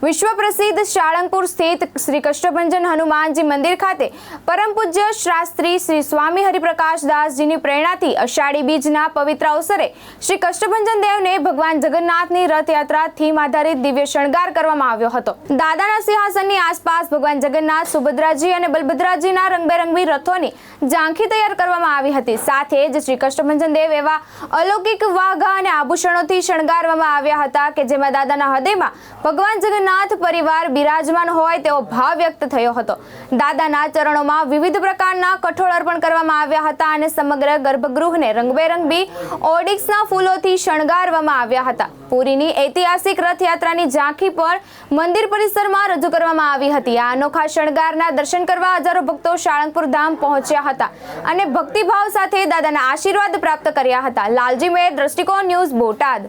વિશ્વ પ્રસિદ્ધ સાળંગપુર સ્થિત શ્રી કષ્ટભંજન હનુમાનજી મંદિર ખાતે પરમ પૂજ્ય શાસ્ત્રી શ્રી સ્વામી હરિપ્રકાશ દાસજીની પ્રેરણાથી અષાઢી બીજના પવિત્ર અવસરે શ્રી કષ્ટભંજન દેવને ભગવાન જગન્નાથની રથયાત્રા થીમ આધારિત દિવ્ય શણગાર કરવામાં આવ્યો હતો। દાદાના સિંહાસનની આસપાસ ભગવાન જગન્નાથ, સુભદ્રાજી અને બલભદ્રાજીના રંગબેરંગી રથોની ઝાંખી તૈયાર કરવામાં આવી હતી। સાથે જ શ્રી કષ્ટભંજન દેવ એવા અલૌકિક વાઘા અને આભૂષણોથી શણગારવામાં આવ્યા હતા કે જેમાં દાદાના હૃદયમાં ભગવાન જગન્નાથ પરિવાર બિરાજમાન હોય તેવો ભાવ વ્યક્ત થયો હતો। દાદાના ચરણોમાં વિવિધ પ્રકારના કઠોળ અર્પણ કરવામાં આવ્યા હતા અને સમગ્ર ગર્ભગૃહને રંગબેરંગી ઓડિક્સના ફૂલોથી શણગારવામાં આવ્યા હતા। પુરીની ઐતિહાસિક રથયાત્રાની ઝાંખી પર મંદિર પરિસરમાં રજૂ કરવામાં આવી હતી। આ અનોખા શણગારના દર્શન કરવા હજારો ભક્તો સાળંગપુર ધામ પહોંચ્યા હતા અને ભક્તિભાવ સાથે દાદાના આશીર્વાદ પ્રાપ્ત કર્યા હતા। લાલજી મેર, દ્રષ્ટિકોણ ન્યૂઝ, બોટાદ।